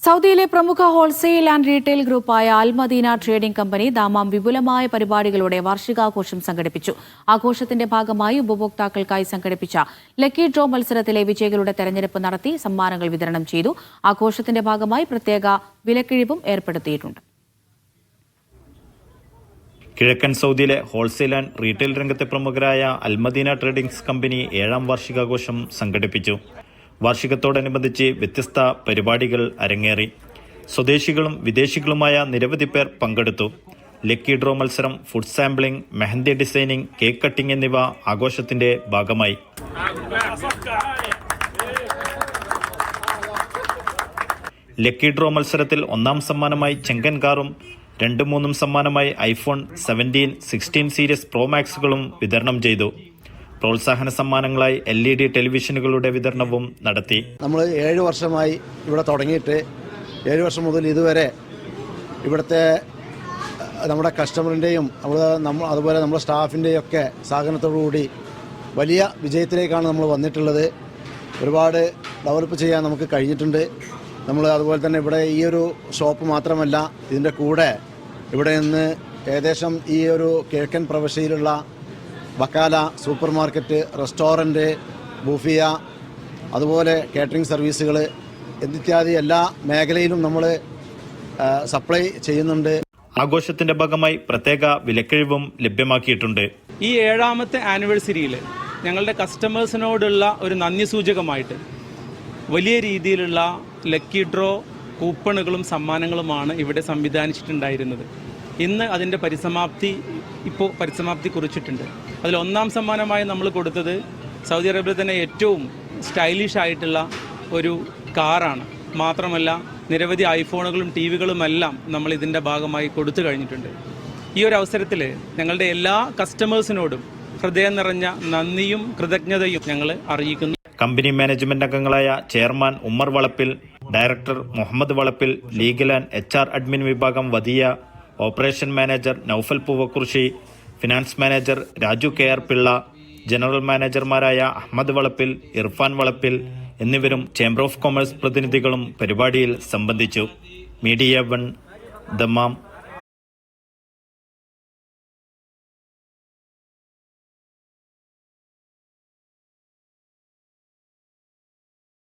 സൗദിയിലെ പ്രമുഖ wholesale and retail ഗ്രൂപ്പായ Al Madina trading company Dammam വിപുലമായ പരിപാടികളോടെ വാർഷികാഘോഷം സംഘടിപ്പിച്ചു. ആഘോഷത്തിന്റെ ഭാഗമായി ഉപഭോക്താക്കൾക്കായി സംഘടിപ്പിച്ച ലക്കി ഡ്രോ മത്സരത്തിലെ വിജയികളുടെ തെരഞ്ഞെടുപ്പ് നടത്തി സമ്മാനങ്ങൾ വിതരണം ചെയ്തു. ആഘോഷത്തിന്റെ ഭാഗമായി പ്രത്യേക വിലക്കിഴിവും ഏർപ്പെടുത്തിയിട്ടുണ്ട്. കിഴക്കൻ സൗദിയിലെ ഹോൾസെയിൽ ആൻഡ് റീറ്റെയിൽ രംഗത്തെ പ്രമുഖരായ അൽ മദീന ട്രേഡിംഗ്സ് കമ്പനി 7ാം വാർഷികാഘോഷം സംഘടിപ്പിച്ചു. വാർഷികത്തോടനുബന്ധിച്ച് വ്യത്യസ്ത പരിപാടികൾ അരങ്ങേറി. സ്വദേശികളും വിദേശികളുമായ നിരവധി പേർ പങ്കെടുത്തു. ലക്കി ഡ്രോ മത്സരം, food sampling, mehndi designing, cake cutting എന്നിവ ആഘോഷത്തിന്റെ ഭാഗമായി. ലക്കി ഡ്രോ മത്സരത്തിൽ 1ാം സമ്മാനമായി ചെങ്കൻ കാറും 2-3 സമ്മാനമായി iPhone 17, 16 സീരീസ് പ്രോ മാക്സുകളും വിതരണം ചെയ്തു. പ്രോത്സാഹന സമ്മാനങ്ങളായി LED ടെലിവിഷനുകളുടെ വിതരണവും നടത്തി. നമ്മൾ 7 വർഷമായി ഇവിടെ തുടങ്ങിയിട്ട് 7 വർഷം മുതൽ ഇതുവരെ ഇവിടുത്തെ നമ്മുടെ കസ്റ്റമറിൻ്റെയും അതുപോലെ നമ്മുടെ സ്റ്റാഫിൻ്റെയും ഒക്കെ സഹകരണത്തോടുകൂടി വലിയ വിജയത്തിലേക്കാണ് നമ്മൾ വന്നിട്ടുള്ളത്. ഒരുപാട് ഡെവലപ്പ് ചെയ്യാൻ നമുക്ക് കഴിഞ്ഞിട്ടുണ്ട്. നമ്മൾ അതുപോലെ തന്നെ ഇവിടെ ഈ ഒരു ഷോപ്പ് മാത്രമല്ല, ഇതിൻ്റെ കൂടെ ഇവിടെ നിന്ന് ഏകദേശം ഈ ഒരു കിഴക്കൻ പ്രവിശ്യയിലുള്ള വക്കാല, സൂപ്പർ മാർക്കറ്റ്, റെസ്റ്റോറൻറ്റ്, ബൂഫിയ, അതുപോലെ കേറ്ററിംഗ് സർവീസുകൾ എന്നിത്യാദി എല്ലാ മേഖലയിലും നമ്മൾ സപ്ലൈ ചെയ്യുന്നുണ്ട്. ആഘോഷത്തിന്റെ ഭാഗമായി പ്രത്യേക വിലക്കിഴിവും ലഭ്യമാക്കിയിട്ടുണ്ട്. ഈ 7ാമത്തെ ആനിവേഴ്സറിയിൽ ഞങ്ങളുടെ കസ്റ്റമേഴ്സിനോടുള്ള ഒരു നന്ദി സൂചകമായിട്ട് വലിയ രീതിയിലുള്ള ലക്കി ഡ്രോ കൂപ്പണുകളും സമ്മാനങ്ങളുമാണ് ഇവിടെ സംവിധാനിച്ചിട്ടുണ്ടായിരുന്നത്. ഇന്ന് അതിൻ്റെ പരിസമാപ്തി കുറിച്ചിട്ടുണ്ട്. അതിൽ 1ാം സമ്മാനമായി നമ്മൾ കൊടുത്തത് സൗദി അറേബ്യയിൽ തന്നെ ഏറ്റവും സ്റ്റൈലിഷ് ആയിട്ടുള്ള ഒരു കാറാണ്. മാത്രമല്ല നിരവധി ഐഫോണുകളും ടിവികളുമെല്ലാം നമ്മൾ ഇതിൻ്റെ ഭാഗമായി കൊടുത്തു കഴിഞ്ഞിട്ടുണ്ട്. ഈ ഒരു അവസരത്തിൽ ഞങ്ങളുടെ എല്ലാ കസ്റ്റമേഴ്സിനോടും ഹൃദയം നിറഞ്ഞ നന്ദിയും കൃതജ്ഞതയും ഞങ്ങൾ അറിയിക്കുന്നു. കമ്പനി മാനേജ്മെന്റ് അംഗങ്ങളായ chairman Ummer Valappil, director Muhammad Valappil, legal and HR admin വിഭാഗം Wadiya, operation manager Noufal Poovakkurissi, finance manager Raju KR Pillai, general മാനേജർമാരായ അഹമ്മദ് വളപ്പിൽ, ഇർഫാൻ വളപ്പിൽ എന്നിവരും ചേംബർ ഓഫ് കൊമേഴ്സ് പ്രതിനിധികളും പരിപാടിയിൽ സംബന്ധിച്ചു. Media 1 Dammam.